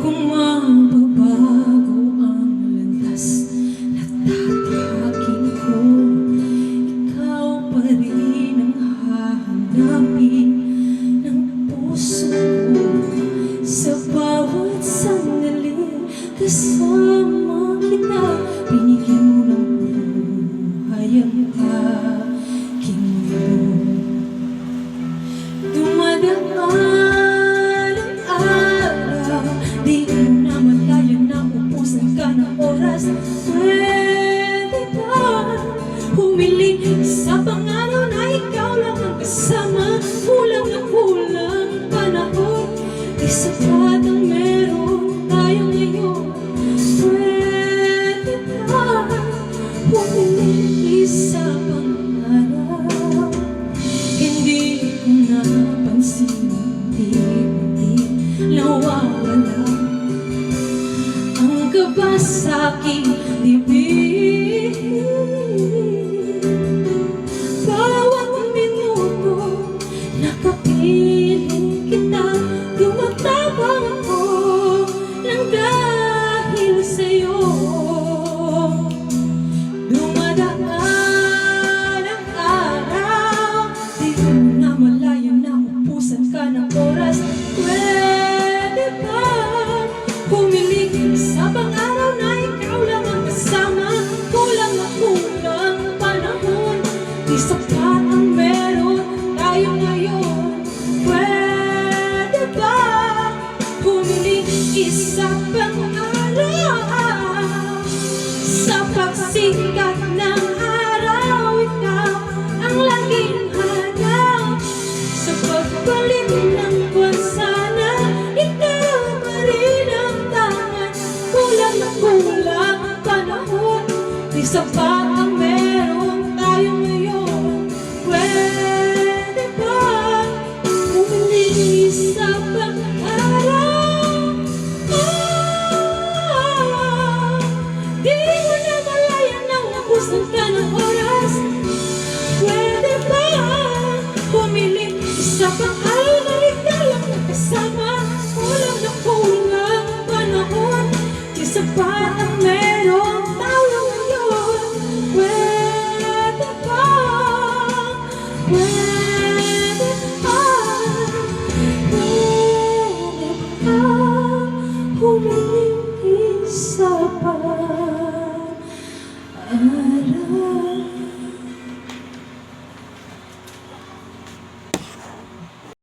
Kung mababago ang landas na tatahakin ko, ikaw pa rin ang hahanapin ng puso ko. Sa bawat sandali kasama kita, binigyan mo ng buhay ang aking mundo. Dumadaan ang araw, di mo na malayan na ubusan ka ng oras. Pwede ba humiling sa pangaraw na ikaw lang ang kasama? Kulang na kulang panahon, di sapat ang meron tayo ngayon. Pwede ba humiling sa pangaraw? Hindi ko napansin, hindi nawawala ang kaba sa aking dibdib. Bawat minuto nakapiling kita, tumatabang ako lang dahil sa'yo. Dumadaan ang araw, di mo na malayan na ubusan ka ng oras. Pwede ba humiling sa pang-araw na ikaw lang ang kasama? Kulang na kulang panahon, di sapat ang meron tayo ngayon. Pwede ba humiling isa pang-araw? Sa pagsikat ng araw, ikaw ang laging hanap. Sa pagbalik ng buwan, sana ikaw pa rin ang tangan. Kulang na kulang panahon, di sapat ang meron tayo ngayon. Pwede ba humiling sa pag-araw?